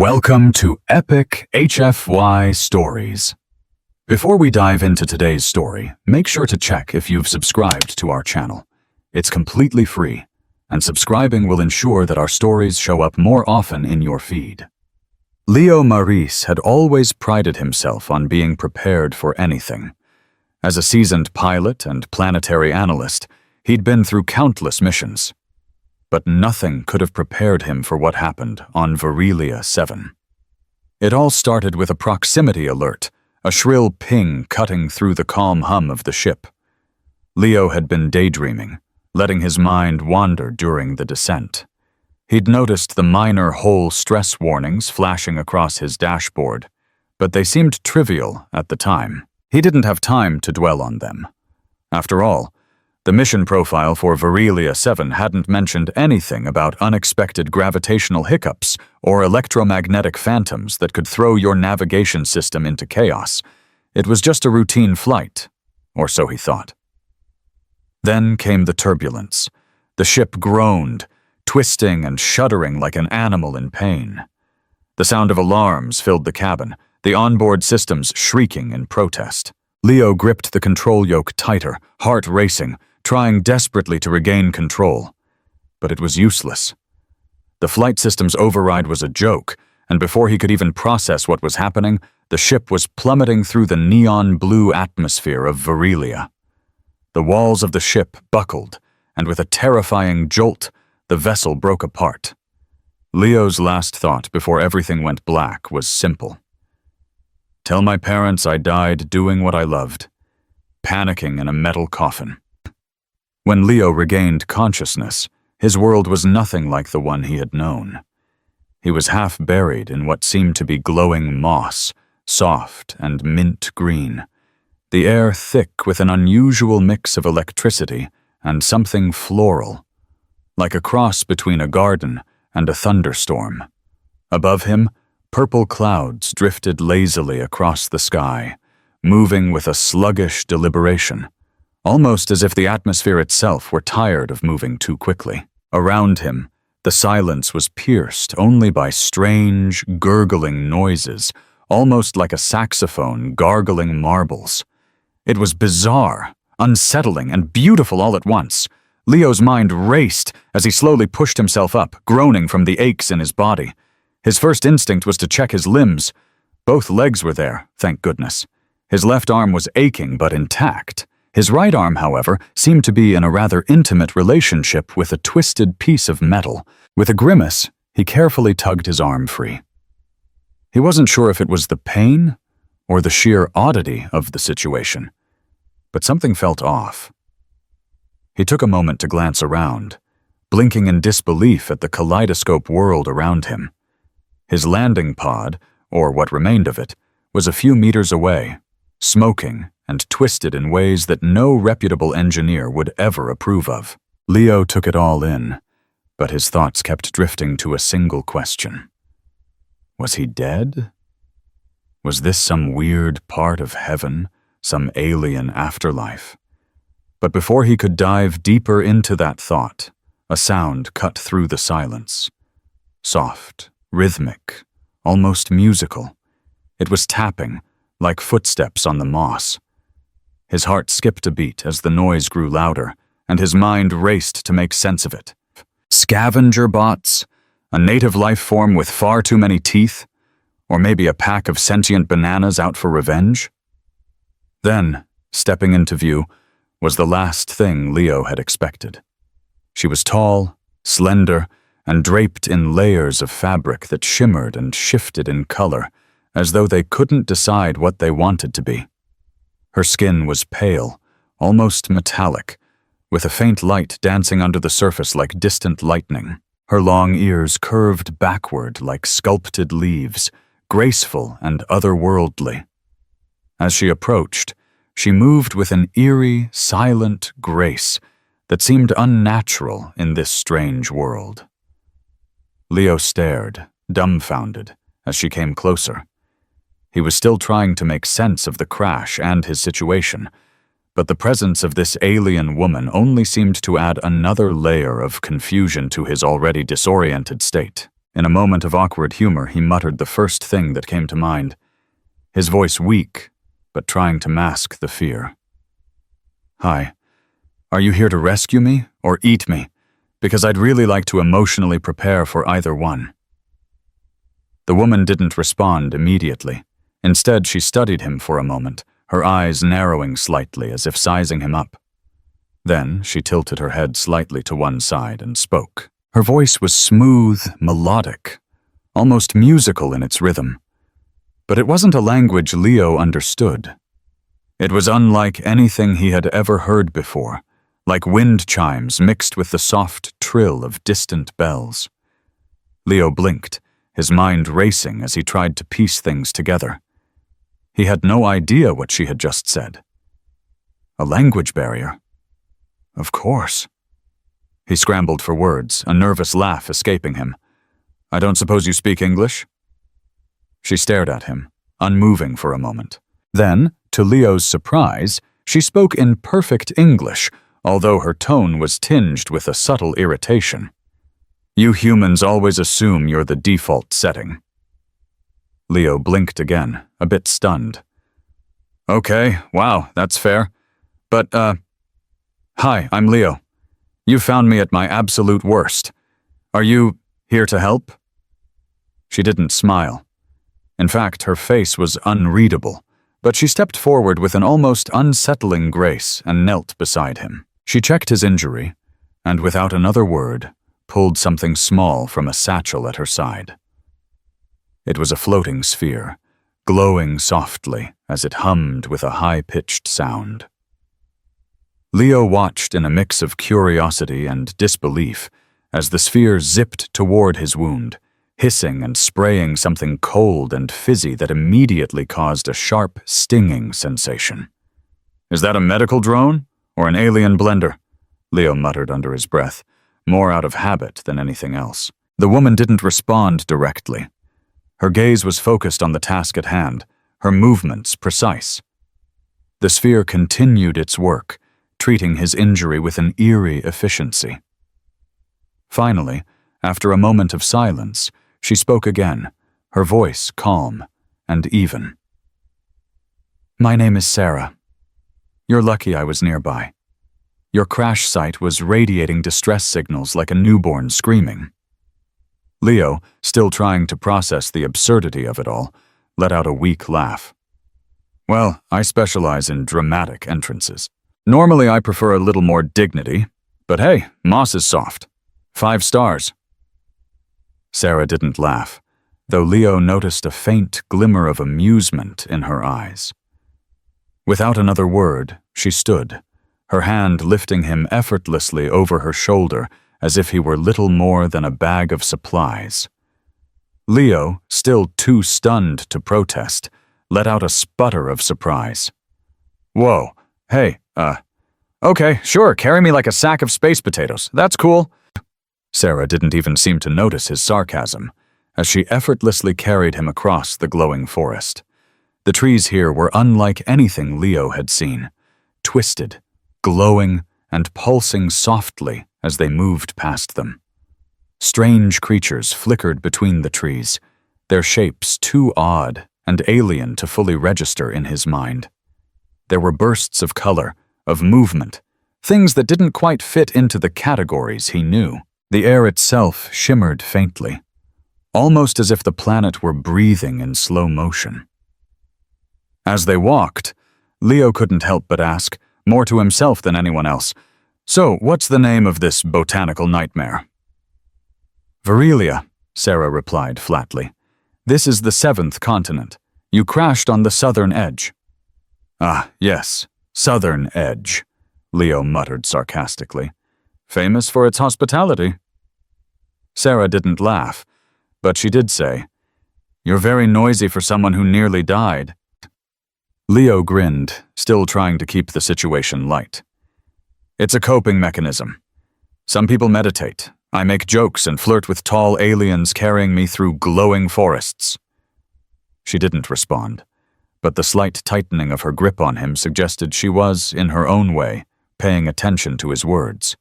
Welcome to Epic HFY Stories. Before we dive into today's story, make sure to check if you've subscribed to our channel. It's completely free, and subscribing will ensure that our stories show up more often in your feed. Leo Maurice had always prided himself on being prepared for anything. As a seasoned pilot and planetary analyst, he'd been through countless missions. But nothing could have prepared him for what happened on Varelia 7. It all started with a proximity alert, a shrill ping cutting through the calm hum of the ship. Leo had been daydreaming, letting his mind wander during the descent. He'd noticed the minor hull stress warnings flashing across his dashboard, but they seemed trivial at the time. He didn't have time to dwell on them. After all, the mission profile for Varelia 7 hadn't mentioned anything about unexpected gravitational hiccups or electromagnetic phantoms that could throw your navigation system into chaos. It was just a routine flight, or so he thought. Then came the turbulence. The ship groaned, twisting and shuddering like an animal in pain. The sound of alarms filled the cabin, the onboard systems shrieking in protest. Leo gripped the control yoke tighter, heart racing, trying desperately to regain control. But it was useless. The flight system's override was a joke, and before he could even process what was happening, the ship was plummeting through the neon blue atmosphere of Varelia. The walls of the ship buckled, and with a terrifying jolt, the vessel broke apart. Leo's last thought before everything went black was simple. Tell my parents I died doing what I loved, panicking in a metal coffin. When Leo regained consciousness, his world was nothing like the one he had known. He was half buried in what seemed to be glowing moss, soft and mint green, the air thick with an unusual mix of electricity and something floral, like a cross between a garden and a thunderstorm. Above him, purple clouds drifted lazily across the sky, moving with a sluggish deliberation, almost as if the atmosphere itself were tired of moving too quickly. Around him, the silence was pierced only by strange, gurgling noises, almost like a saxophone gargling marbles. It was bizarre, unsettling, and beautiful all at once. Leo's mind raced as he slowly pushed himself up, groaning from the aches in his body. His first instinct was to check his limbs. Both legs were there, thank goodness. His left arm was aching but intact. His right arm, however, seemed to be in a rather intimate relationship with a twisted piece of metal. With a grimace, he carefully tugged his arm free. He wasn't sure if it was the pain or the sheer oddity of the situation, but something felt off. He took a moment to glance around, blinking in disbelief at the kaleidoscope world around him. His landing pod, or what remained of it, was a few meters away, smoking and twisted in ways that no reputable engineer would ever approve of. Leo took it all in, but his thoughts kept drifting to a single question. Was he dead? Was this some weird part of heaven, some alien afterlife? But before he could dive deeper into that thought, a sound cut through the silence. Soft, rhythmic, almost musical. It was tapping, like footsteps on the moss. His heart skipped a beat as the noise grew louder, and his mind raced to make sense of it. Scavenger bots? A native life form with far too many teeth? Or maybe a pack of sentient bananas out for revenge? Then, stepping into view, was the last thing Leo had expected. She was tall, slender, and draped in layers of fabric that shimmered and shifted in color, as though they couldn't decide what they wanted to be. Her skin was pale, almost metallic, with a faint light dancing under the surface like distant lightning. Her long ears curved backward like sculpted leaves, graceful and otherworldly. As she approached, she moved with an eerie, silent grace that seemed unnatural in this strange world. Leo stared, dumbfounded, as she came closer. He was still trying to make sense of the crash and his situation, but the presence of this alien woman only seemed to add another layer of confusion to his already disoriented state. In a moment of awkward humor, he muttered the first thing that came to mind, his voice weak, but trying to mask the fear. "Hi. Are you here to rescue me or eat me? Because I'd really like to emotionally prepare for either one." The woman didn't respond immediately. Instead, she studied him for a moment, her eyes narrowing slightly as if sizing him up. Then she tilted her head slightly to one side and spoke. Her voice was smooth, melodic, almost musical in its rhythm. But it wasn't a language Leo understood. It was unlike anything he had ever heard before, like wind chimes mixed with the soft trill of distant bells. Leo blinked, his mind racing as he tried to piece things together. He had no idea what she had just said. A language barrier? Of course. He scrambled for words, a nervous laugh escaping him. "I don't suppose you speak English?" She stared at him, unmoving for a moment. Then, to Leo's surprise, she spoke in perfect English, although her tone was tinged with a subtle irritation. "You humans always assume you're the default setting." Leo blinked again, a bit stunned. "Okay, wow, that's fair. But, hi, I'm Leo. You found me at my absolute worst. Are you here to help?" She didn't smile. In fact, her face was unreadable, but she stepped forward with an almost unsettling grace and knelt beside him. She checked his injury, and without another word, pulled something small from a satchel at her side. It was a floating sphere, glowing softly as it hummed with a high-pitched sound. Leo watched in a mix of curiosity and disbelief as the sphere zipped toward his wound, hissing and spraying something cold and fizzy that immediately caused a sharp, stinging sensation. "Is that a medical drone or an alien blender?" Leo muttered under his breath, more out of habit than anything else. The woman didn't respond directly. Her gaze was focused on the task at hand, her movements precise. The sphere continued its work, treating his injury with an eerie efficiency. Finally, after a moment of silence, she spoke again, her voice calm and even. "My name is Sarah. You're lucky I was nearby. Your crash site was radiating distress signals like a newborn screaming." Leo, still trying to process the absurdity of it all, let out a weak laugh. "Well, I specialize in dramatic entrances. Normally I prefer a little more dignity, but hey, moss is soft. 5 stars. Sarah didn't laugh, though Leo noticed a faint glimmer of amusement in her eyes. Without another word, she stood, her hand lifting him effortlessly over her shoulder as if he were little more than a bag of supplies. Leo, still too stunned to protest, let out a sputter of surprise. "Whoa, hey, okay, sure, carry me like a sack of space potatoes, that's cool." Sarah didn't even seem to notice his sarcasm, as she effortlessly carried him across the glowing forest. The trees here were unlike anything Leo had seen, twisted, glowing, and pulsing softly as they moved past them. Strange creatures flickered between the trees, their shapes too odd and alien to fully register in his mind. There were bursts of color, of movement, things that didn't quite fit into the categories he knew. The air itself shimmered faintly, almost as if the planet were breathing in slow motion. As they walked, Leo couldn't help but ask, more to himself than anyone else, "So, what's the name of this botanical nightmare?" "Varelia," Sarah replied flatly. "This is the 7th continent. You crashed on the southern edge." "Ah, yes, southern edge," Leo muttered sarcastically. "Famous for its hospitality." Sarah didn't laugh, but she did say, "You're very noisy for someone who nearly died." Leo grinned, still trying to keep the situation light. "It's a coping mechanism. Some people meditate. I make jokes and flirt with tall aliens carrying me through glowing forests." She didn't respond, but the slight tightening of her grip on him suggested she was, in her own way, paying attention to his words.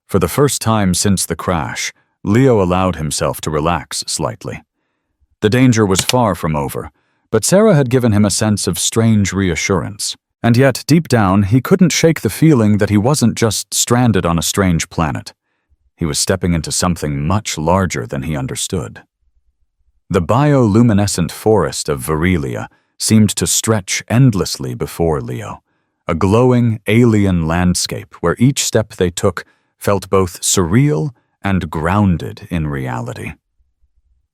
For the first time since the crash, Leo allowed himself to relax slightly. The danger was far from over, but Sarah had given him a sense of strange reassurance. And yet, deep down, he couldn't shake the feeling that he wasn't just stranded on a strange planet. He was stepping into something much larger than he understood. The bioluminescent forest of Varelia seemed to stretch endlessly before Leo, a glowing alien landscape where each step they took felt both surreal and grounded in reality.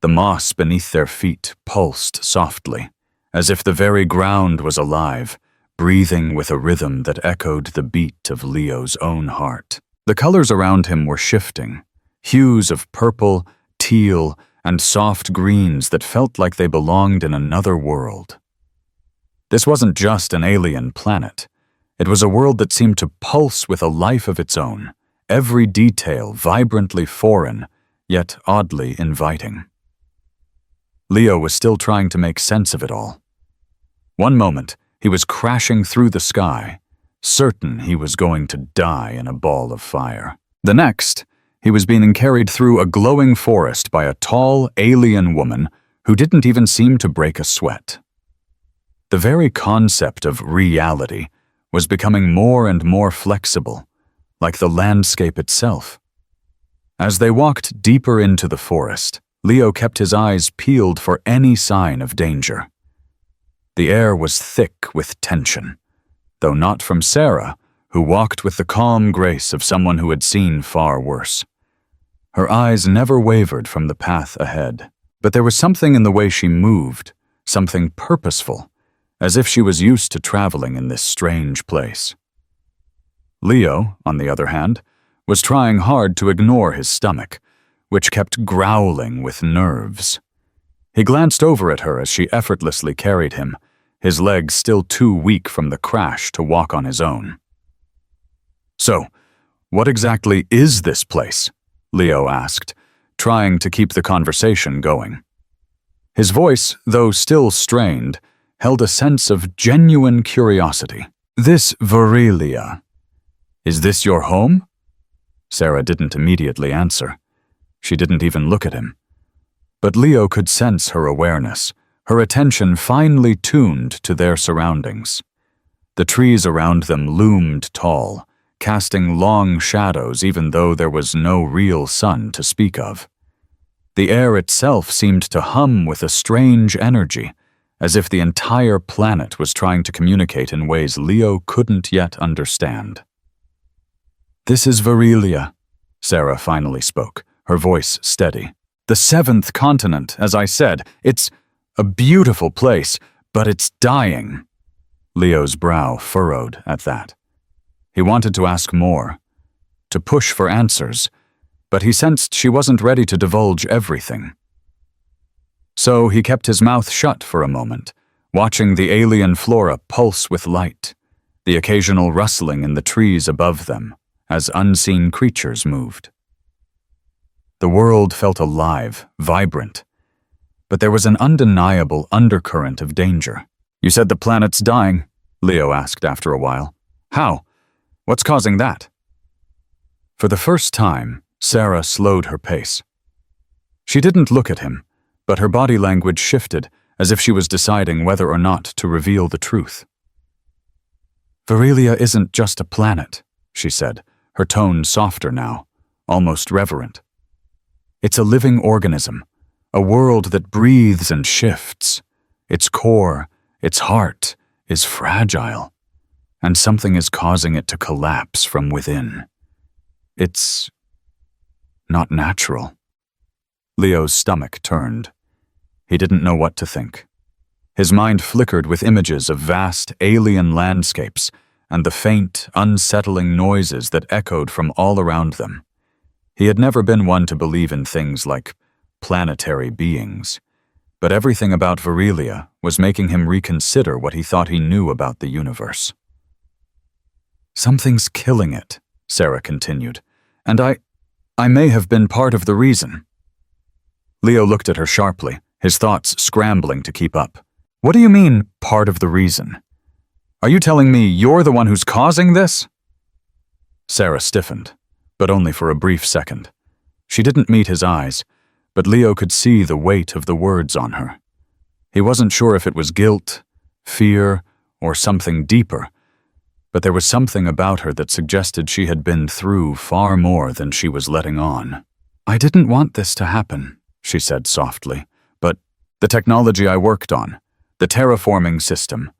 The moss beneath their feet pulsed softly, as if the very ground was alive, breathing with a rhythm that echoed the beat of Leo's own heart. The colors around him were shifting, hues of purple, teal, and soft greens that felt like they belonged in another world. This wasn't just an alien planet. It was a world that seemed to pulse with a life of its own, every detail vibrantly foreign, yet oddly inviting. Leo was still trying to make sense of it all. One moment, he was crashing through the sky, certain he was going to die in a ball of fire. The next, he was being carried through a glowing forest by a tall, alien woman who didn't even seem to break a sweat. The very concept of reality was becoming more and more flexible, like the landscape itself. As they walked deeper into the forest, Leo kept his eyes peeled for any sign of danger. The air was thick with tension, though not from Sarah, who walked with the calm grace of someone who had seen far worse. Her eyes never wavered from the path ahead, but there was something in the way she moved, something purposeful, as if she was used to traveling in this strange place. Leo, on the other hand, was trying hard to ignore his stomach, which kept growling with nerves. He glanced over at her as she effortlessly carried him, his legs still too weak from the crash to walk on his own. "So, what exactly is this place?" Leo asked, trying to keep the conversation going. His voice, though still strained, held a sense of genuine curiosity. "This Varelia. Is this your home?" Sarah didn't immediately answer. She didn't even look at him. But Leo could sense her awareness, her attention finely tuned to their surroundings. The trees around them loomed tall, casting long shadows even though there was no real sun to speak of. The air itself seemed to hum with a strange energy, as if the entire planet was trying to communicate in ways Leo couldn't yet understand. "This is Varelia," Sarah finally spoke, her voice steady. "The 7th continent, as I said. It's a beautiful place, but it's dying." Leo's brow furrowed at that. He wanted to ask more, to push for answers, but he sensed she wasn't ready to divulge everything. So he kept his mouth shut for a moment, watching the alien flora pulse with light, the occasional rustling in the trees above them as unseen creatures moved. The world felt alive, vibrant, but there was an undeniable undercurrent of danger. "You said the planet's dying," Leo asked after a while. "How? What's causing that?" For the first time, Sarah slowed her pace. She didn't look at him, but her body language shifted as if she was deciding whether or not to reveal the truth. "Varelia isn't just a planet," she said, her tone softer now, almost reverent. "It's a living organism, a world that breathes and shifts. Its core, its heart, is fragile, and something is causing it to collapse from within. It's not natural." Leo's stomach turned. He didn't know what to think. His mind flickered with images of vast alien landscapes and the faint, unsettling noises that echoed from all around them. He had never been one to believe in things like planetary beings, but everything about Varelia was making him reconsider what he thought he knew about the universe. "Something's killing it," Sarah continued, "and I may have been part of the reason." Leo looked at her sharply, his thoughts scrambling to keep up. "What do you mean, part of the reason? Are you telling me you're the one who's causing this?" Sarah stiffened, but only for a brief second. She didn't meet his eyes, but Leo could see the weight of the words on her. He wasn't sure if it was guilt, fear, or something deeper, but there was something about her that suggested she had been through far more than she was letting on. "I didn't want this to happen," she said softly, "but the technology I worked on, the terraforming system,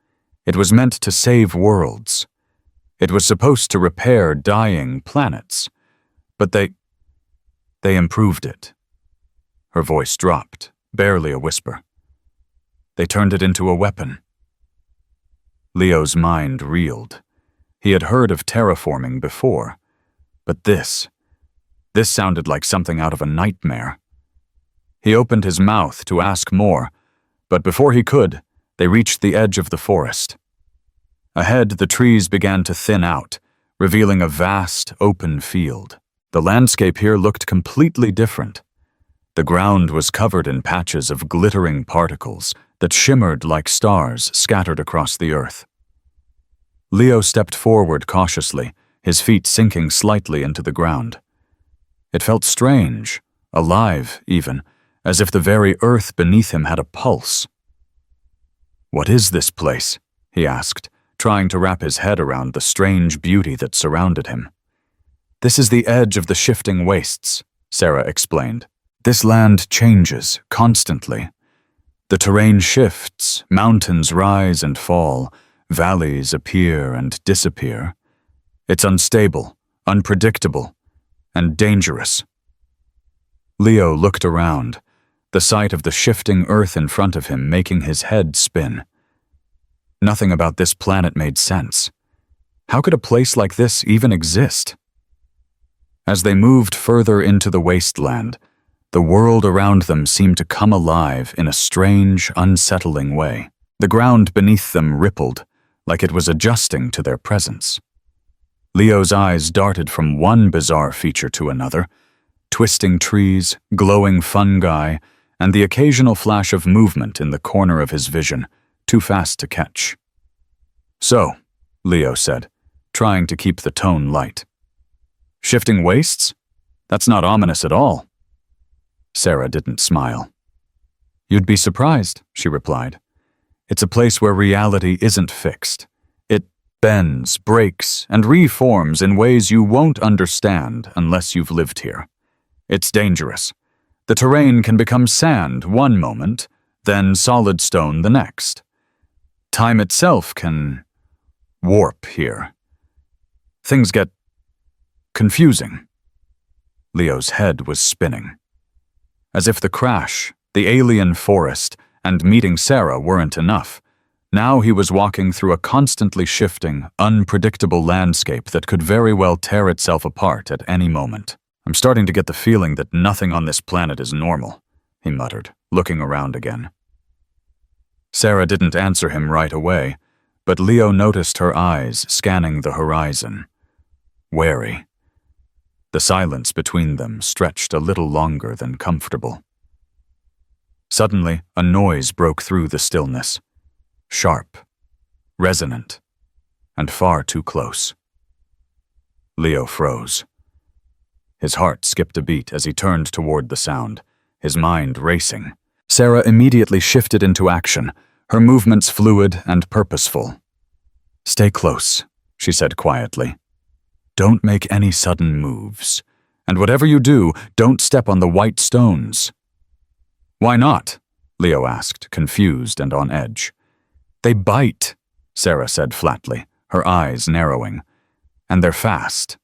it was meant to save worlds. It was supposed to repair dying planets, but they improved it." Her voice dropped, barely a whisper. "They turned it into a weapon." Leo's mind reeled. He had heard of terraforming before, but this sounded like something out of a nightmare. He opened his mouth to ask more, but before he could, they reached the edge of the forest. Ahead, the trees began to thin out, revealing a vast, open field. The landscape here looked completely different. The ground was covered in patches of glittering particles that shimmered like stars scattered across the earth. Leo stepped forward cautiously, his feet sinking slightly into the ground. It felt strange, alive even, as if the very earth beneath him had a pulse. "What is this place?" he asked, trying to wrap his head around the strange beauty that surrounded him. "This is the edge of the shifting wastes," Sarah explained. "This land changes constantly. The terrain shifts, mountains rise and fall, valleys appear and disappear. It's unstable, unpredictable, and dangerous." Leo looked around, the sight of the shifting earth in front of him making his head spin. Nothing about this planet made sense. How could a place like this even exist? As they moved further into the wasteland, the world around them seemed to come alive in a strange, unsettling way. The ground beneath them rippled, like it was adjusting to their presence. Leo's eyes darted from one bizarre feature to another, twisting trees, glowing fungi, and the occasional flash of movement in the corner of his vision, too fast to catch. "So," Leo said, trying to keep the tone light. "Shifting wastes? That's not ominous at all." Sarah didn't smile. "You'd be surprised," she replied. "It's a place where reality isn't fixed. It bends, breaks, and reforms in ways you won't understand unless you've lived here. It's dangerous. The terrain can become sand one moment, then solid stone the next. Time itself can warp here. Things get confusing." Leo's head was spinning. As if the crash, the alien forest, and meeting Sarah weren't enough, now he was walking through a constantly shifting, unpredictable landscape that could very well tear itself apart at any moment. "I'm starting to get the feeling that nothing on this planet is normal," he muttered, looking around again. Sarah didn't answer him right away, but Leo noticed her eyes scanning the horizon. Wary. The silence between them stretched a little longer than comfortable. Suddenly, a noise broke through the stillness. Sharp, resonant, and far too close. Leo froze. His heart skipped a beat as he turned toward the sound, his mind racing. Sarah immediately shifted into action, her movements fluid and purposeful. "Stay close," she said quietly. "Don't make any sudden moves. And whatever you do, don't step on the white stones." "Why not?" Leo asked, confused and on edge. "They bite," Sarah said flatly, her eyes narrowing. "And they're fast."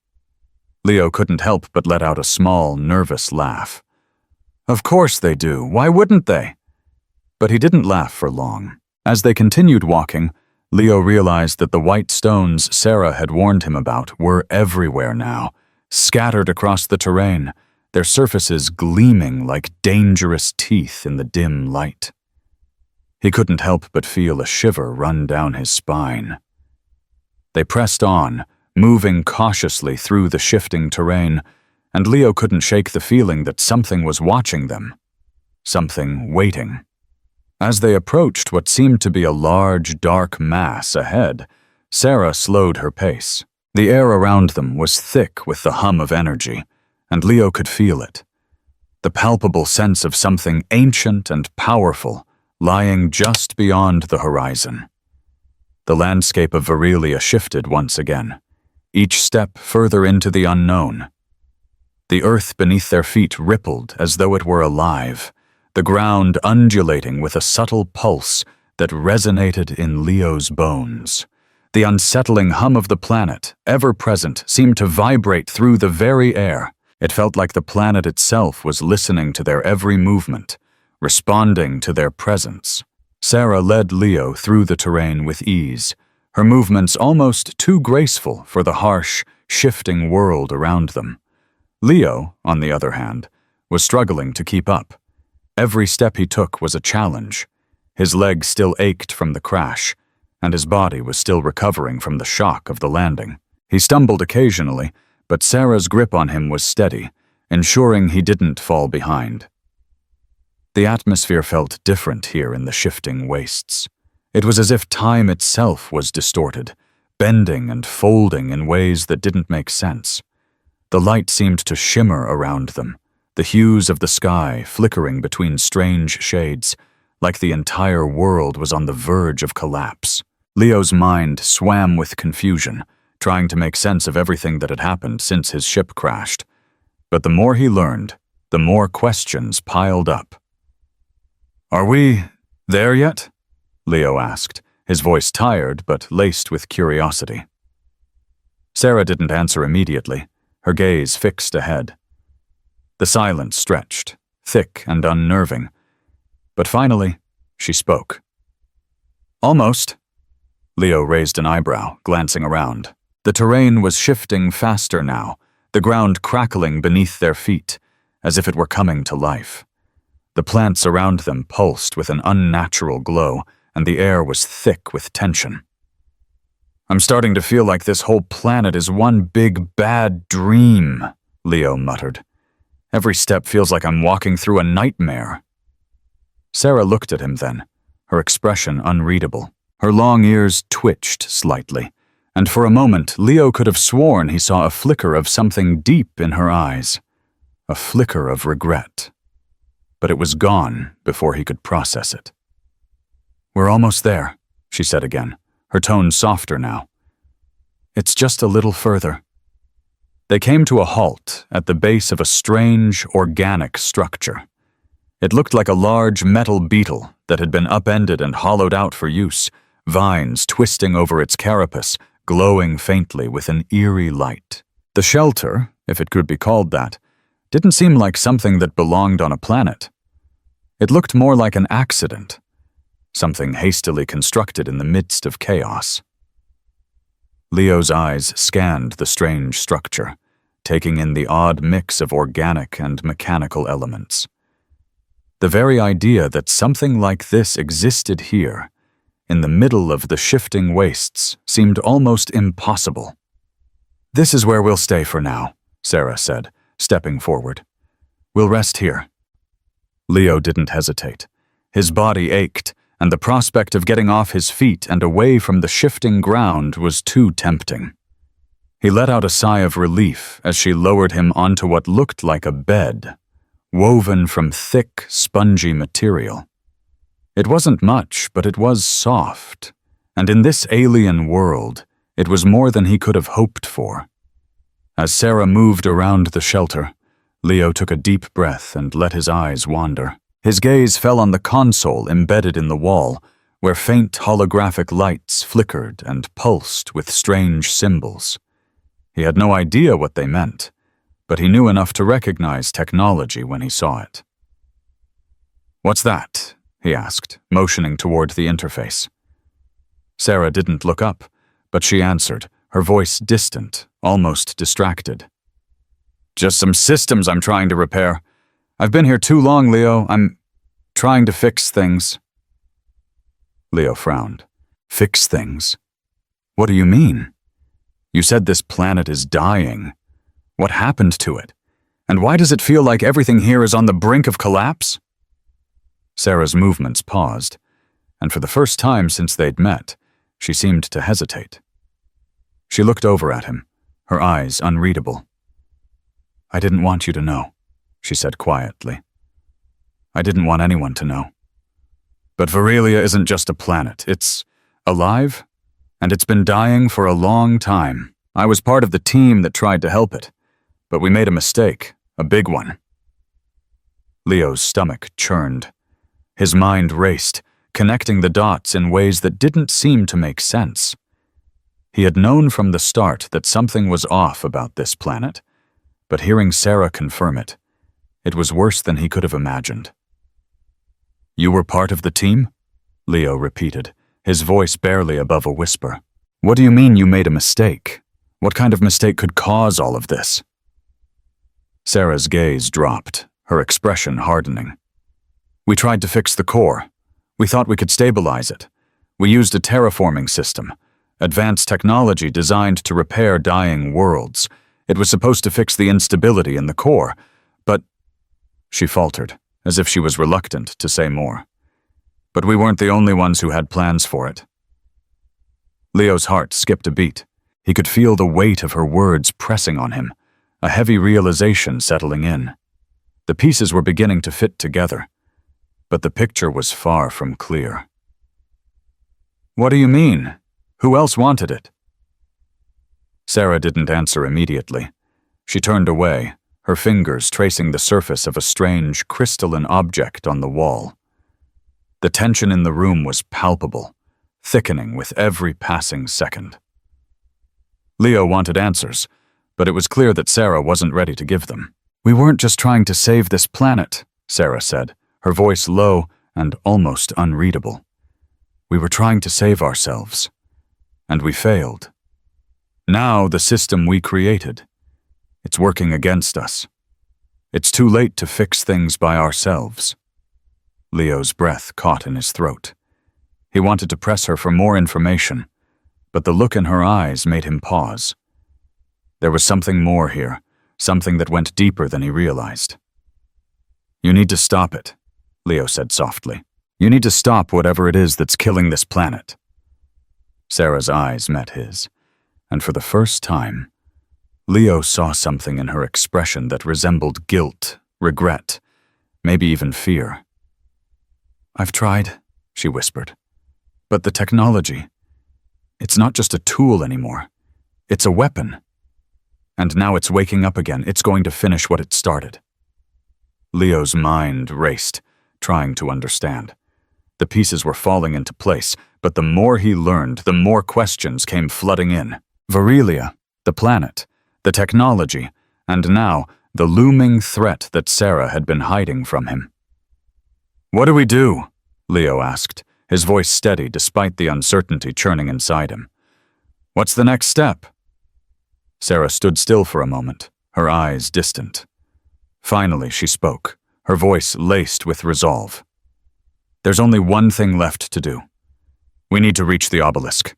Leo couldn't help but let out a small, nervous laugh. "Of course they do. Why wouldn't they?" But he didn't laugh for long. As they continued walking, Leo realized that the white stones Sarah had warned him about were everywhere now, scattered across the terrain, their surfaces gleaming like dangerous teeth in the dim light. He couldn't help but feel a shiver run down his spine. They pressed on, moving cautiously through the shifting terrain, and Leo couldn't shake the feeling that something was watching them, something waiting. As they approached what seemed to be a large, dark mass ahead, Sarah slowed her pace. The air around them was thick with the hum of energy, and Leo could feel it, the palpable sense of something ancient and powerful lying just beyond the horizon. The landscape of Varelia shifted once again, each step further into the unknown. The earth beneath their feet rippled as though it were alive, the ground undulating with a subtle pulse that resonated in Leo's bones. The unsettling hum of the planet, ever present, seemed to vibrate through the very air. It felt like the planet itself was listening to their every movement, responding to their presence. Sarah led Leo through the terrain with ease, her movements almost too graceful for the harsh, shifting world around them. Leo, on the other hand, was struggling to keep up. Every step he took was a challenge. His legs still ached from the crash, and his body was still recovering from the shock of the landing. He stumbled occasionally, but Sarah's grip on him was steady, ensuring he didn't fall behind. The atmosphere felt different here in the shifting wastes. It was as if time itself was distorted, bending and folding in ways that didn't make sense. The light seemed to shimmer around them, the hues of the sky flickering between strange shades, like the entire world was on the verge of collapse. Leo's mind swam with confusion, trying to make sense of everything that had happened since his ship crashed. But the more he learned, the more questions piled up. "Are we there yet?" Leo asked, his voice tired but laced with curiosity. Sarah didn't answer immediately, her gaze fixed ahead. The silence stretched, thick and unnerving, but finally, she spoke. "Almost." Leo raised an eyebrow, glancing around. The terrain was shifting faster now, the ground crackling beneath their feet, as if it were coming to life. The plants around them pulsed with an unnatural glow, and the air was thick with tension. "I'm starting to feel like this whole planet is one big bad dream," Leo muttered. "Every step feels like I'm walking through a nightmare." Sarah looked at him then, her expression unreadable. Her long ears twitched slightly, and for a moment Leo could have sworn he saw a flicker of something deep in her eyes, a flicker of regret. But it was gone before he could process it. "We're almost there," she said again, her tone softer now. "It's just a little further." They came to a halt at the base of a strange, organic structure. It looked like a large metal beetle that had been upended and hollowed out for use, vines twisting over its carapace, glowing faintly with an eerie light. The shelter, if it could be called that, didn't seem like something that belonged on a planet. It looked more like an accident, something hastily constructed in the midst of chaos. Leo's eyes scanned the strange structure, taking in the odd mix of organic and mechanical elements. The very idea that something like this existed here, in the middle of the shifting wastes, seemed almost impossible. "This is where we'll stay for now," Sarah said, stepping forward. "We'll rest here." Leo didn't hesitate. His body ached, and the prospect of getting off his feet and away from the shifting ground was too tempting. He let out a sigh of relief as she lowered him onto what looked like a bed, woven from thick, spongy material. It wasn't much, but it was soft, and in this alien world, it was more than he could have hoped for. As Sarah moved around the shelter, Leo took a deep breath and let his eyes wander. His gaze fell on the console embedded in the wall, where faint holographic lights flickered and pulsed with strange symbols. He had no idea what they meant, but he knew enough to recognize technology when he saw it. "What's that?" he asked, motioning toward the interface. Sarah didn't look up, but she answered, her voice distant, almost distracted. "Just some systems I'm trying to repair. I've been here too long, Leo. I'm trying to fix things." Leo frowned. "Fix things? What do you mean? You said this planet is dying. What happened to it? And why does it feel like everything here is on the brink of collapse?" Sarah's movements paused, and for the first time since they'd met, she seemed to hesitate. She looked over at him, her eyes unreadable. "I didn't want you to know," she said quietly. I didn't want anyone to know. But Varelia isn't just a planet. It's alive, and it's been dying for a long time. I was part of the team that tried to help it, but we made a mistake, a big one. Leo's stomach churned. His mind raced, connecting the dots in ways that didn't seem to make sense. He had known from the start that something was off about this planet, but hearing Sarah confirm it, it was worse than he could have imagined. You were part of the team? Leo repeated, his voice barely above a whisper. What do you mean you made a mistake? What kind of mistake could cause all of this? Sarah's gaze dropped, her expression hardening. We tried to fix the core. We thought we could stabilize it. We used a terraforming system, advanced technology designed to repair dying worlds. It was supposed to fix the instability in the core, but... She faltered, as if she was reluctant to say more. But we weren't the only ones who had plans for it. Leo's heart skipped a beat. He could feel the weight of her words pressing on him, a heavy realization settling in. The pieces were beginning to fit together, but the picture was far from clear. What do you mean? Who else wanted it? Sarah didn't answer immediately. She turned away, her fingers tracing the surface of a strange, crystalline object on the wall. The tension in the room was palpable, thickening with every passing second. Leo wanted answers, but it was clear that Sarah wasn't ready to give them. We weren't just trying to save this planet, Sarah said, her voice low and almost unreadable. We were trying to save ourselves, and we failed. Now the system we created, it's working against us. It's too late to fix things by ourselves. Leo's breath caught in his throat. He wanted to press her for more information, but the look in her eyes made him pause. There was something more here, something that went deeper than he realized. You need to stop it, Leo said softly. You need to stop whatever it is that's killing this planet. Sarah's eyes met his, and for the first time, Leo saw something in her expression that resembled guilt, regret, maybe even fear. I've tried, she whispered. But the technology, it's not just a tool anymore. It's a weapon. And now it's waking up again. It's going to finish what it started. Leo's mind raced, trying to understand. The pieces were falling into place, but the more he learned, the more questions came flooding in. Varelia, the planet, the technology, and now the looming threat that Sarah had been hiding from him. What do we do? Leo asked, his voice steady despite the uncertainty churning inside him. What's the next step? Sarah stood still for a moment, her eyes distant. Finally, she spoke, her voice laced with resolve. There's only one thing left to do. We need to reach the obelisk.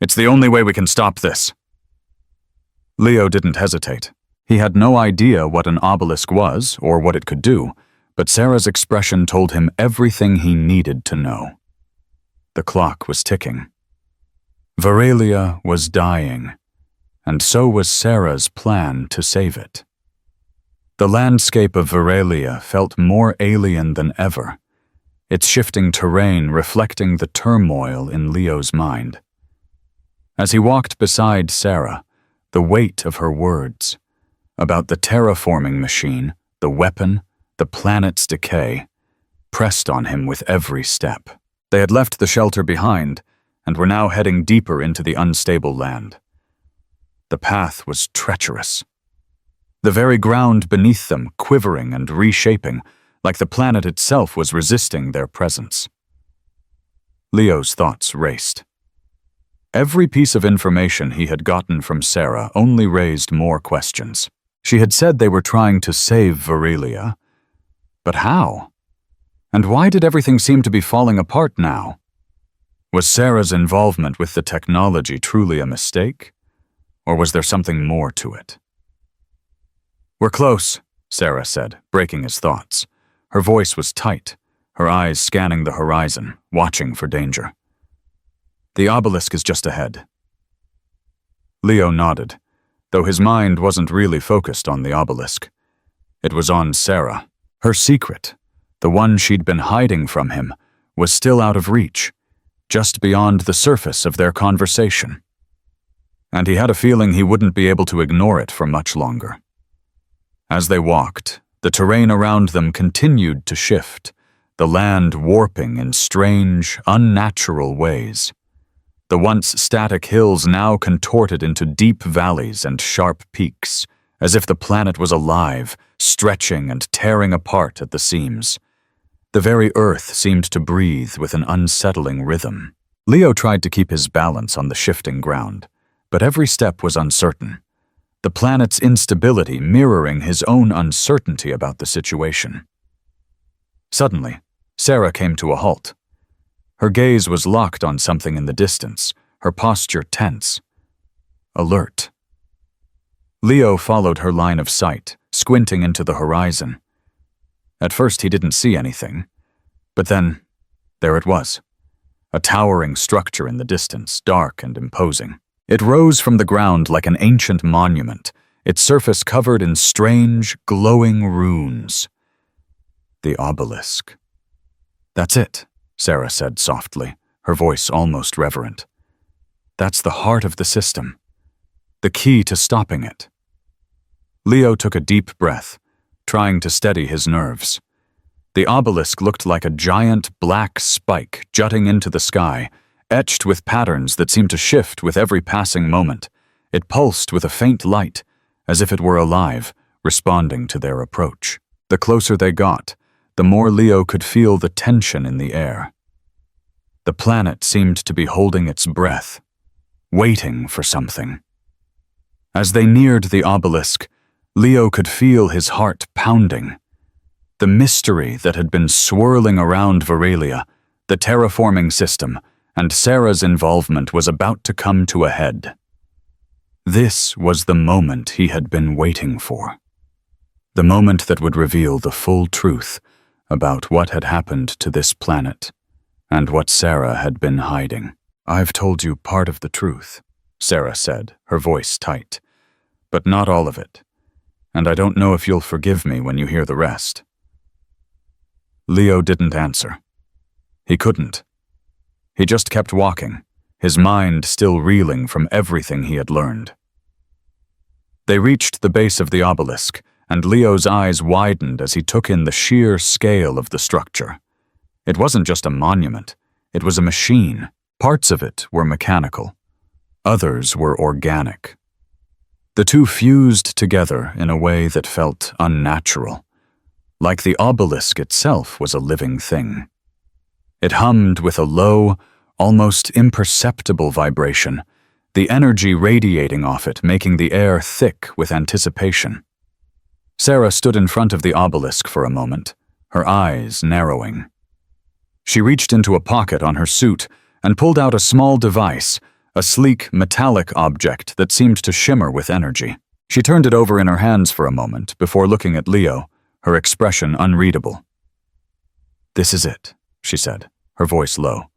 It's the only way we can stop this. Leo didn't hesitate. He had no idea what an obelisk was or what it could do, but Sarah's expression told him everything he needed to know. The clock was ticking. Varelia was dying, and so was Sarah's plan to save it. The landscape of Varelia felt more alien than ever, its shifting terrain reflecting the turmoil in Leo's mind. As he walked beside Sarah, the weight of her words about the terraforming machine, the weapon, the planet's decay, pressed on him with every step. They had left the shelter behind and were now heading deeper into the unstable land. The path was treacherous. The very ground beneath them quivering and reshaping, like the planet itself was resisting their presence. Leo's thoughts raced. Every piece of information he had gotten from Sarah only raised more questions. She had said they were trying to save Varelia, but how? And why did everything seem to be falling apart now? Was Sarah's involvement with the technology truly a mistake, or was there something more to it? We're close, Sarah said, breaking his thoughts. Her voice was tight, her eyes scanning the horizon, watching for danger. The obelisk is just ahead. Leo nodded, though his mind wasn't really focused on the obelisk. It was on Sarah. Her secret, the one she'd been hiding from him, was still out of reach, just beyond the surface of their conversation. And he had a feeling he wouldn't be able to ignore it for much longer. As they walked, the terrain around them continued to shift, the land warping in strange, unnatural ways. The once static hills now contorted into deep valleys and sharp peaks, as if the planet was alive, stretching and tearing apart at the seams. The very earth seemed to breathe with an unsettling rhythm. Leo tried to keep his balance on the shifting ground, but every step was uncertain, the planet's instability mirroring his own uncertainty about the situation. Suddenly, Sarah came to a halt. Her gaze was locked on something in the distance, her posture tense, alert. Leo followed her line of sight, squinting into the horizon. At first he didn't see anything, but then there it was, a towering structure in the distance, dark and imposing. It rose from the ground like an ancient monument, its surface covered in strange, glowing runes. The obelisk. "That's it," Sarah said softly, her voice almost reverent. "That's the heart of the system, the key to stopping it." Leo took a deep breath, trying to steady his nerves. The obelisk looked like a giant black spike jutting into the sky, etched with patterns that seemed to shift with every passing moment. It pulsed with a faint light, as if it were alive, responding to their approach. The closer they got, the more Leo could feel the tension in the air. The planet seemed to be holding its breath, waiting for something. As they neared the obelisk, Leo could feel his heart pounding. The mystery that had been swirling around Varelia, the terraforming system, and Sarah's involvement was about to come to a head. This was the moment he had been waiting for. The moment that would reveal the full truth about what had happened to this planet and what Sarah had been hiding. "I've told you part of the truth," Sarah said, her voice tight, "but not all of it, and I don't know if you'll forgive me when you hear the rest." Leo didn't answer. He couldn't. He just kept walking, his mind still reeling from everything he had learned. They reached the base of the obelisk, and Leo's eyes widened as he took in the sheer scale of the structure. It wasn't just a monument, it was a machine. Parts of it were mechanical, others were organic. The two fused together in a way that felt unnatural, like the obelisk itself was a living thing. It hummed with a low, almost imperceptible vibration, the energy radiating off it making the air thick with anticipation. Sarah stood in front of the obelisk for a moment, her eyes narrowing. She reached into a pocket on her suit and pulled out a small device, a sleek, metallic object that seemed to shimmer with energy. She turned it over in her hands for a moment before looking at Leo, her expression unreadable. "This is it," she said, her voice low.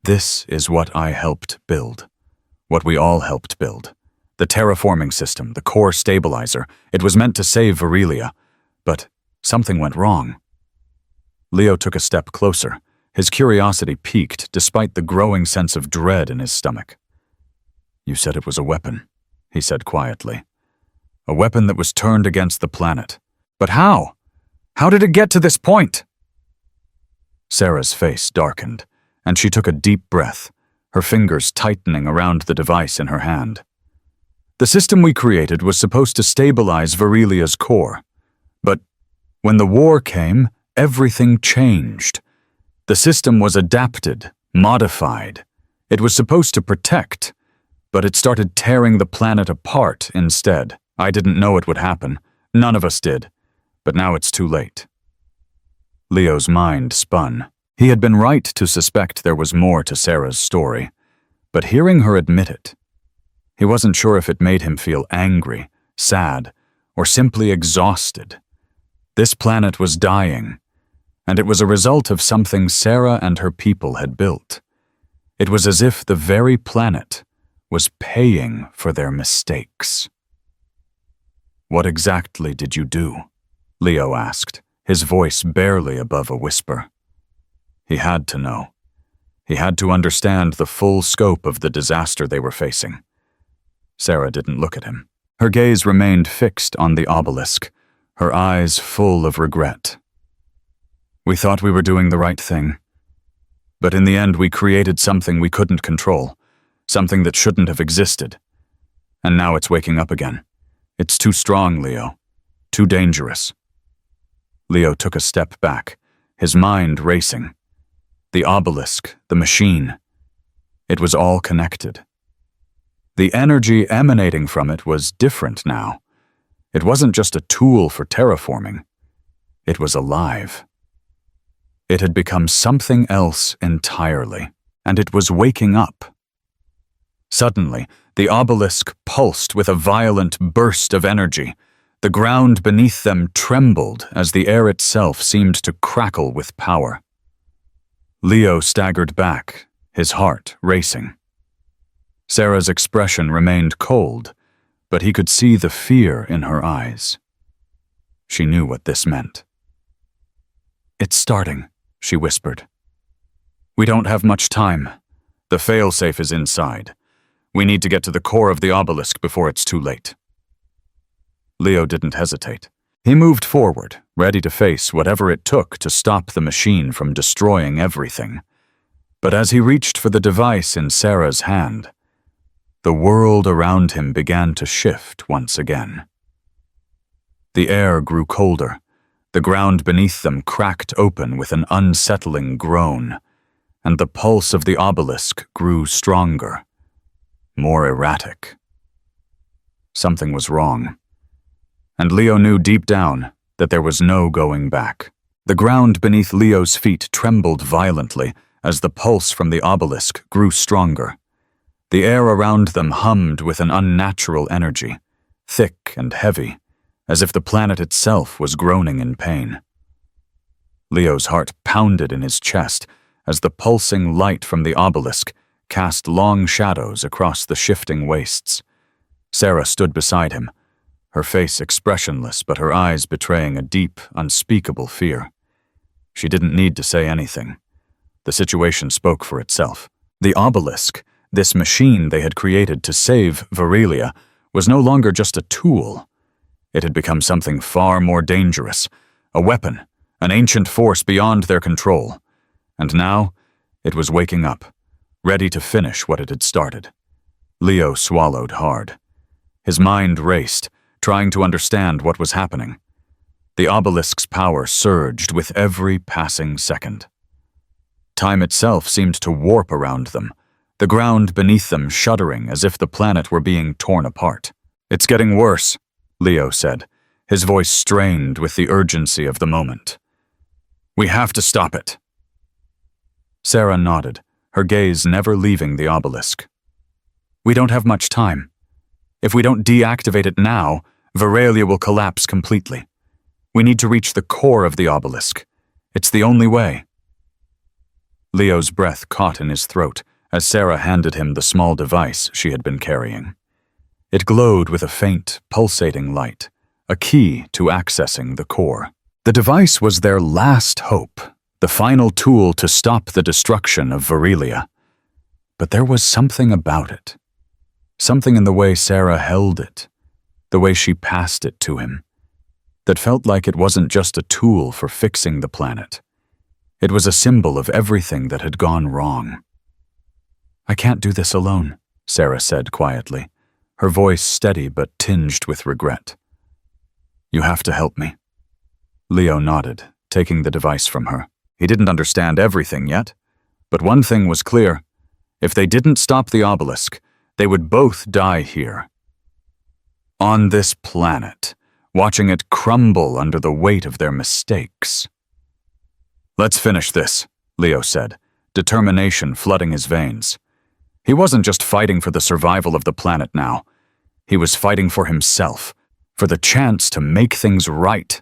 "This is what I helped build, what we all helped build. The terraforming system, the core stabilizer. It was meant to save Varelia, but something went wrong." Leo took a step closer, his curiosity piqued despite the growing sense of dread in his stomach. "You said it was a weapon," he said quietly. "A weapon that was turned against the planet. But how? How did it get to this point?" Sarah's face darkened, and she took a deep breath, her fingers tightening around the device in her hand. "The system we created was supposed to stabilize Varelia's core. But when the war came, everything changed. The system was adapted, modified. It was supposed to protect, but it started tearing the planet apart instead. I didn't know it would happen. None of us did. But now it's too late." Leo's mind spun. He had been right to suspect there was more to Sarah's story, but hearing her admit it, he wasn't sure if it made him feel angry, sad, or simply exhausted. This planet was dying, and it was a result of something Sarah and her people had built. It was as if the very planet was paying for their mistakes. "What exactly did you do?" Leo asked, his voice barely above a whisper. He had to know. He had to understand the full scope of the disaster they were facing. Sarah didn't look at him. Her gaze remained fixed on the obelisk, her eyes full of regret. We thought we were doing the right thing. But in the end, we created something we couldn't control, something that shouldn't have existed. And now it's waking up again. It's too strong, Leo. Too dangerous. Leo took a step back, his mind racing. The obelisk, the machine. It was all connected. The energy emanating from it was different now. It wasn't just a tool for terraforming. It was alive. It had become something else entirely, and it was waking up. Suddenly, the obelisk pulsed with a violent burst of energy. The ground beneath them trembled as the air itself seemed to crackle with power. Leo staggered back, his heart racing. Sarah's expression remained cold, but he could see the fear in her eyes. She knew what this meant. "It's starting," she whispered. "We don't have much time. The failsafe is inside. We need to get to the core of the obelisk before it's too late." Leo didn't hesitate. He moved forward, ready to face whatever it took to stop the machine from destroying everything. But as he reached for the device in Sarah's hand, the world around him began to shift once again. The air grew colder. The ground beneath them cracked open with an unsettling groan, and the pulse of the obelisk grew stronger, more erratic. Something was wrong. And Leo knew deep down that there was no going back. The ground beneath Leo's feet trembled violently as the pulse from the obelisk grew stronger. The air around them hummed with an unnatural energy, thick and heavy, as if the planet itself was groaning in pain. Leo's heart pounded in his chest as the pulsing light from the obelisk cast long shadows across the shifting wastes. Sarah stood beside him, her face expressionless but her eyes betraying a deep, unspeakable fear. She didn't need to say anything. The situation spoke for itself. The obelisk, this machine they had created to save Varelia, was no longer just a tool. It had become something far more dangerous, a weapon, an ancient force beyond their control. And now, it was waking up, ready to finish what it had started. Leo swallowed hard. His mind raced, trying to understand what was happening. The obelisk's power surged with every passing second. Time itself seemed to warp around them, the ground beneath them shuddering as if the planet were being torn apart. "It's getting worse," Leo said, his voice strained with the urgency of the moment. "We have to stop it." Sarah nodded, her gaze never leaving the obelisk. "We don't have much time. If we don't deactivate it now, Varelia will collapse completely. We need to reach the core of the obelisk. It's the only way." Leo's breath caught in his throat as Sarah handed him the small device she had been carrying. It glowed with a faint, pulsating light, a key to accessing the core. The device was their last hope, the final tool to stop the destruction of Varelia. But there was something about it. Something in the way Sarah held it, the way she passed it to him, that felt like it wasn't just a tool for fixing the planet. It was a symbol of everything that had gone wrong. "I can't do this alone," Sarah said quietly, her voice steady but tinged with regret. "You have to help me." Leo nodded, taking the device from her. He didn't understand everything yet, but one thing was clear. If they didn't stop the obelisk, they would both die here. On this planet, watching it crumble under the weight of their mistakes. "Let's finish this," Leo said, determination flooding his veins. He wasn't just fighting for the survival of the planet now. He was fighting for himself, for the chance to make things right.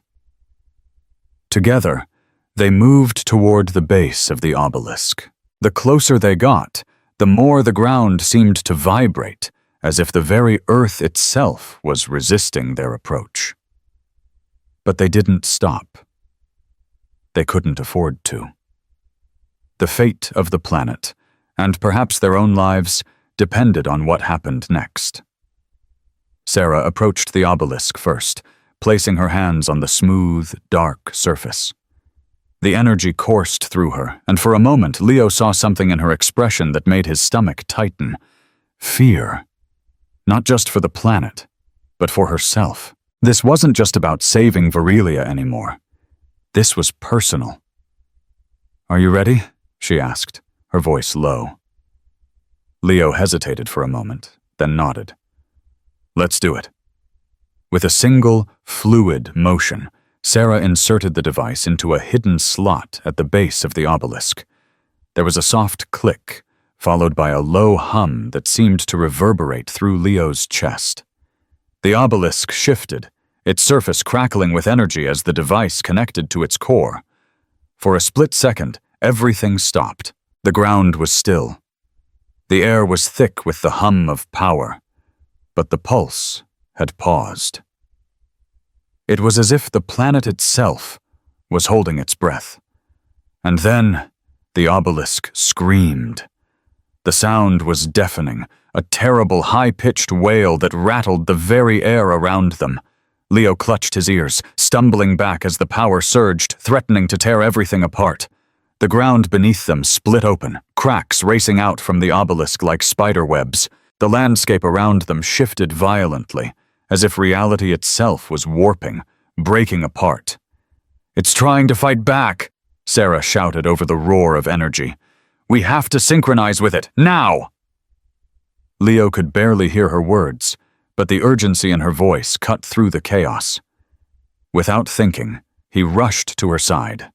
Together, they moved toward the base of the obelisk. The closer they got, the more the ground seemed to vibrate, as if the very earth itself was resisting their approach. But they didn't stop. They couldn't afford to. The fate of the planet, and perhaps their own lives, depended on what happened next. Sarah approached the obelisk first, placing her hands on the smooth, dark surface. The energy coursed through her, and for a moment Leo saw something in her expression that made his stomach tighten. Fear. Not just for the planet, but for herself. This wasn't just about saving Varelia anymore. This was personal. "Are you ready?" she asked, her voice low. Leo hesitated for a moment, then nodded. "Let's do it." With a single, fluid motion, Sarah inserted the device into a hidden slot at the base of the obelisk. There was a soft click, followed by a low hum that seemed to reverberate through Leo's chest. The obelisk shifted, its surface crackling with energy as the device connected to its core. For a split second, everything stopped. The ground was still. The air was thick with the hum of power, but the pulse had paused. It was as if the planet itself was holding its breath. And then the obelisk screamed. The sound was deafening, a terrible high-pitched wail that rattled the very air around them. Leo clutched his ears, stumbling back as the power surged, threatening to tear everything apart. The ground beneath them split open, cracks racing out from the obelisk like spider webs. The landscape around them shifted violently, as if reality itself was warping, breaking apart. "It's trying to fight back," Sarah shouted over the roar of energy. "We have to synchronize with it, now!" Leo could barely hear her words, but the urgency in her voice cut through the chaos. Without thinking, he rushed to her side.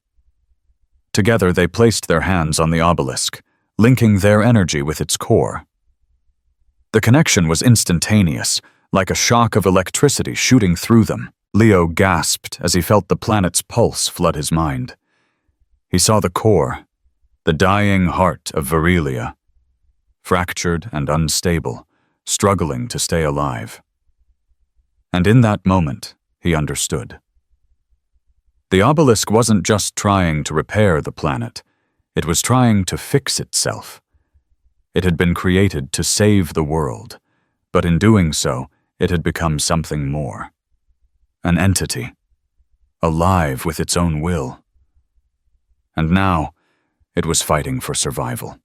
Together they placed their hands on the obelisk, linking their energy with its core. The connection was instantaneous, like a shock of electricity shooting through them. Leo gasped as he felt the planet's pulse flood his mind. He saw the core, the dying heart of Varelia, fractured and unstable, struggling to stay alive. And in that moment, he understood. The obelisk wasn't just trying to repair the planet, it was trying to fix itself. It had been created to save the world, but in doing so, it had become something more. An entity, alive with its own will. And now, it was fighting for survival.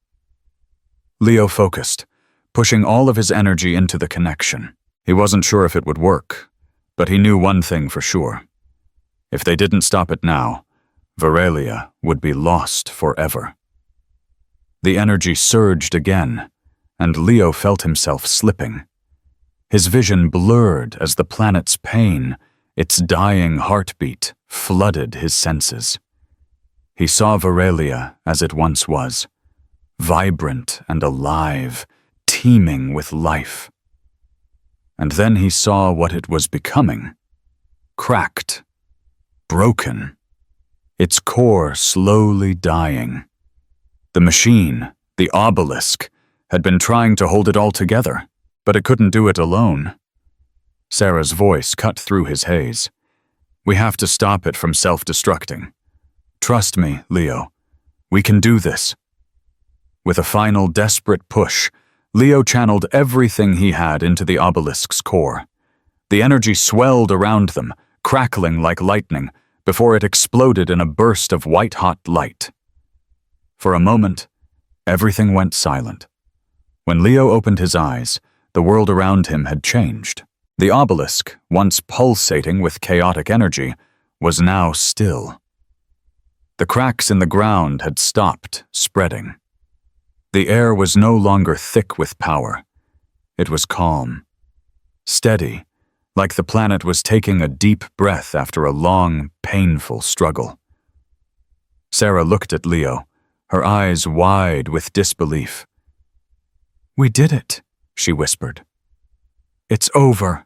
Leo focused, pushing all of his energy into the connection. He wasn't sure if it would work, but he knew one thing for sure. If they didn't stop it now, Varelia would be lost forever. The energy surged again, and Leo felt himself slipping. His vision blurred as the planet's pain, its dying heartbeat, flooded his senses. He saw Varelia as it once was, vibrant and alive, teeming with life. And then he saw what it was becoming, cracked, broken, its core slowly dying. The machine, the obelisk, had been trying to hold it all together, but it couldn't do it alone. Sarah's voice cut through his haze. "We have to stop it from self-destructing. Trust me, Leo. We can do this." With a final desperate push, Leo channeled everything he had into the obelisk's core. The energy swelled around them, crackling like lightning, before it exploded in a burst of white-hot light. For a moment, everything went silent. When Leo opened his eyes, the world around him had changed. The obelisk, once pulsating with chaotic energy, was now still. The cracks in the ground had stopped spreading. The air was no longer thick with power. It was calm, steady, like the planet was taking a deep breath after a long, painful struggle. Sarah looked at Leo, her eyes wide with disbelief. "We did it," she whispered. "It's over."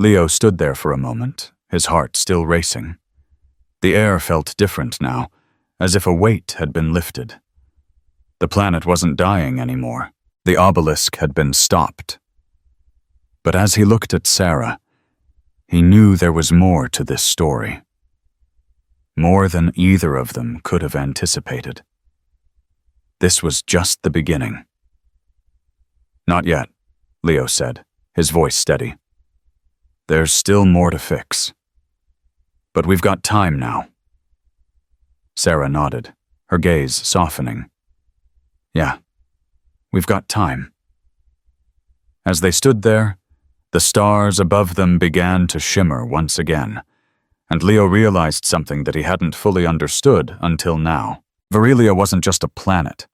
Leo stood there for a moment, his heart still racing. The air felt different now, as if a weight had been lifted. The planet wasn't dying anymore. The obelisk had been stopped. But as he looked at Sarah, He knew there was more to this story. More than either of them could have anticipated. This was just the beginning. "Not yet," Leo said, his voice steady. "There's still more to fix. But we've got time now." Sarah nodded, her gaze softening. "Yeah, we've got time." As they stood there, the stars above them began to shimmer once again, and Leo realized something that he hadn't fully understood until now. Varelia wasn't just a planet.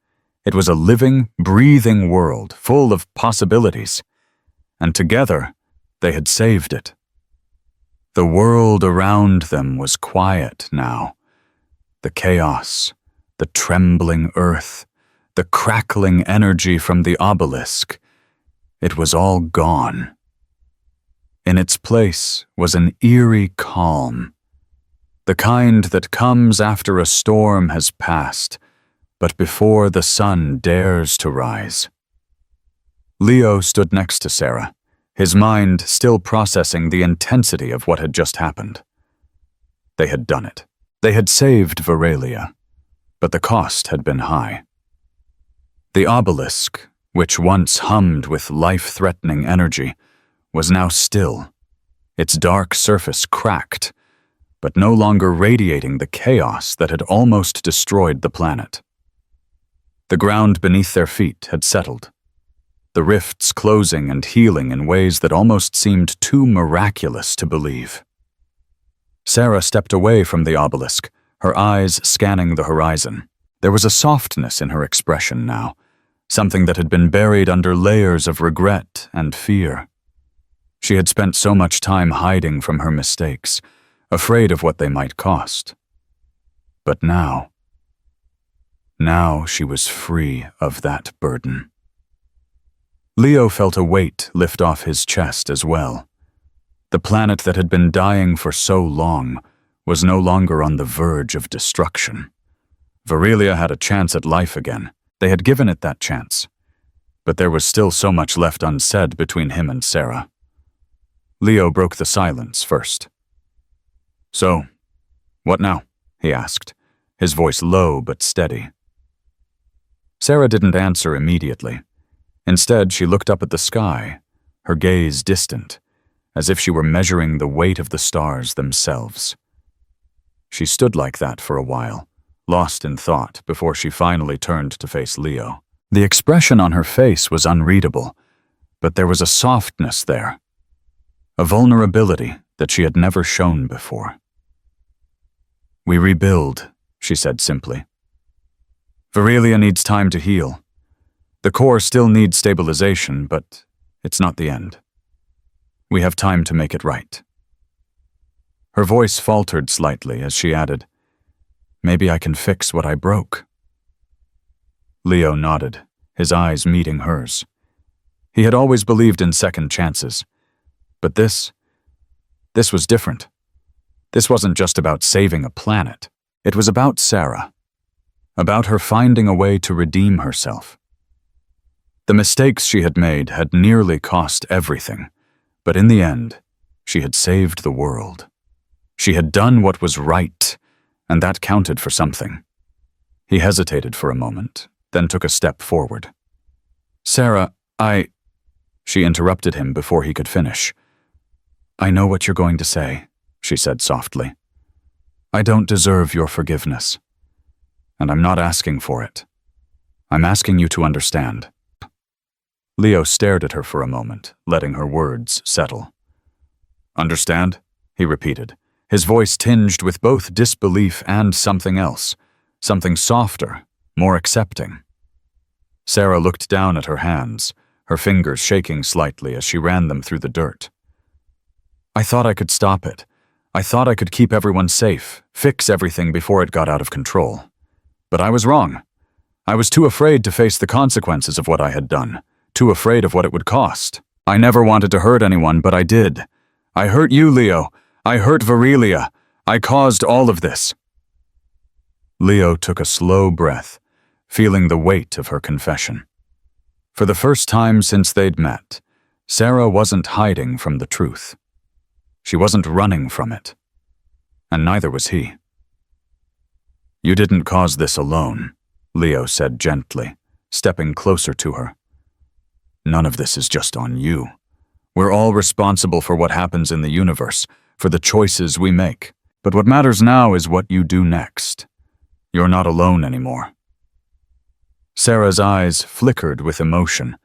It was a living, breathing world full of possibilities, and together they had saved it. The world around them was quiet now. The chaos, the trembling earth, the crackling energy from the obelisk, it was all gone. In its place was an eerie calm, the kind that comes after a storm has passed, but before the sun dares to rise. Leo stood next to Sarah, his mind still processing the intensity of what had just happened. They had done it. They had saved Varelia, but the cost had been high. The obelisk, which once hummed with life-threatening energy, was now still, its dark surface cracked, but no longer radiating the chaos that had almost destroyed the planet. The ground beneath their feet had settled, the rifts closing and healing in ways that almost seemed too miraculous to believe. Sarah stepped away from the obelisk, her eyes scanning the horizon. There was a softness in her expression now, something that had been buried under layers of regret and fear. She had spent so much time hiding from her mistakes, afraid of what they might cost. But now she was free of that burden. Leo felt a weight lift off his chest as well. The planet that had been dying for so long was no longer on the verge of destruction. Varelia had a chance at life again. They had given it that chance. But there was still so much left unsaid between him and Sarah. Leo broke the silence first. "So, what now?" he asked, his voice low but steady. Sarah didn't answer immediately. Instead, she looked up at the sky, her gaze distant, as if she were measuring the weight of the stars themselves. She stood like that for a while, lost in thought, before she finally turned to face Leo. The expression on her face was unreadable, but there was a softness there, a vulnerability that she had never shown before. "We rebuild," she said simply. "Varelia needs time to heal. The core still needs stabilization, but it's not the end. We have time to make it right." Her voice faltered slightly as she added, "Maybe I can fix what I broke." Leo nodded, his eyes meeting hers. He had always believed in second chances, but this was different. This wasn't just about saving a planet. It was about Sarah, about her finding a way to redeem herself. The mistakes she had made had nearly cost everything, but in the end, she had saved the world. She had done what was right, and that counted for something. He hesitated for a moment, then took a step forward. "Sarah, She interrupted him before he could finish. "I know what you're going to say," she said softly. "I don't deserve your forgiveness. And I'm not asking for it. I'm asking you to understand." Leo stared at her for a moment, letting her words settle. "Understand?" he repeated, his voice tinged with both disbelief and something else, something softer, more accepting. Sarah looked down at her hands, her fingers shaking slightly as she ran them through the dirt. "I thought I could stop it. I thought I could keep everyone safe, fix everything before it got out of control. But I was wrong. I was too afraid to face the consequences of what I had done, too afraid of what it would cost. I never wanted to hurt anyone, but I did. I hurt you, Leo. I hurt Varelia. I caused all of this." Leo took a slow breath, feeling the weight of her confession. For the first time since they'd met, Sarah wasn't hiding from the truth. She wasn't running from it. And neither was he. "You didn't cause this alone," Leo said gently, stepping closer to her. "None of this is just on you. We're all responsible for what happens in the universe, for the choices we make. But what matters now is what you do next. You're not alone anymore." Sarah's eyes flickered with emotion,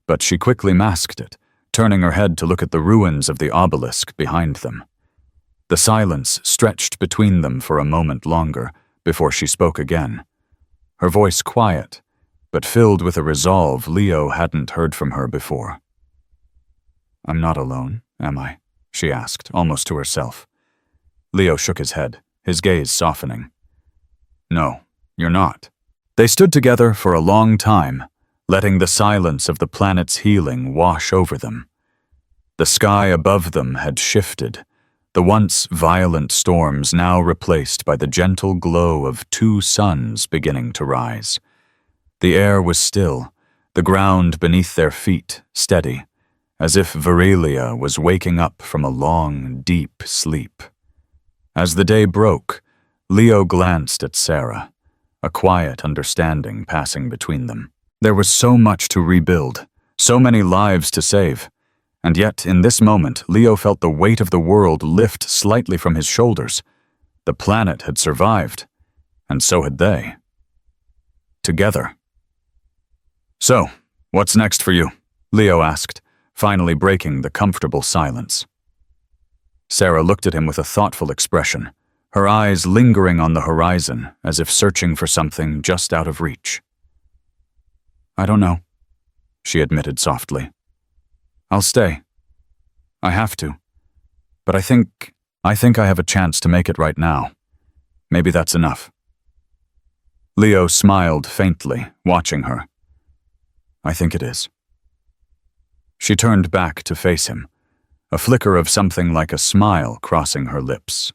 but she quickly masked it, turning her head to look at the ruins of the obelisk behind them. The silence stretched between them for a moment longer before she spoke again, her voice quiet, but filled with a resolve Leo hadn't heard from her before. "I'm not alone, am I?" she asked, almost to herself. Leo shook his head, his gaze softening. "No, you're not." They stood together for a long time, letting the silence of the planet's healing wash over them. The sky above them had shifted, the once violent storms now replaced by the gentle glow of two suns beginning to rise. The air was still, the ground beneath their feet steady, as if Varelia was waking up from a long, deep sleep. As the day broke, Leo glanced at Sarah, a quiet understanding passing between them. There was so much to rebuild, so many lives to save, and yet in this moment Leo felt the weight of the world lift slightly from his shoulders. The planet had survived, and so had they. Together. "So, what's next for you?" Leo asked, finally breaking the comfortable silence. Sarah looked at him with a thoughtful expression, her eyes lingering on the horizon as if searching for something just out of reach. "I don't know," she admitted softly. "I'll stay. I have to. But I think I have a chance to make it right now. Maybe that's enough." Leo smiled faintly, watching her. "I think it is." She turned back to face him, a flicker of something like a smile crossing her lips.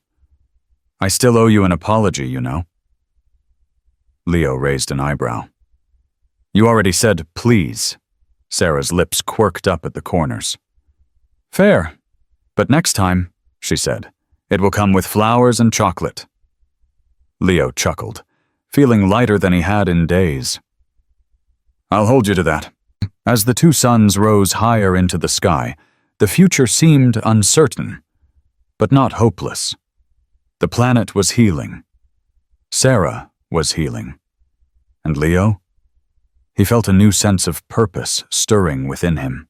"I still owe you an apology, you know." Leo raised an eyebrow. "You already said please." Sarah's lips quirked up at the corners. "Fair. But next time," she said, "it will come with flowers and chocolate." Leo chuckled, feeling lighter than he had in days. "I'll hold you to that." As the two suns rose higher into the sky, the future seemed uncertain, but not hopeless. The planet was healing. Sarah was healing. And Leo? He felt a new sense of purpose stirring within him.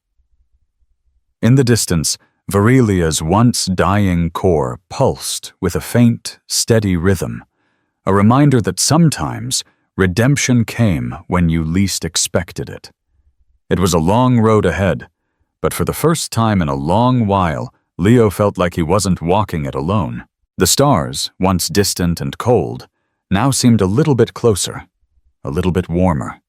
In the distance, Varelia's once dying core pulsed with a faint, steady rhythm, a reminder that sometimes redemption came when you least expected it. It was a long road ahead, but for the first time in a long while, Leo felt like he wasn't walking it alone. The stars, once distant and cold, now seemed a little bit closer, a little bit warmer.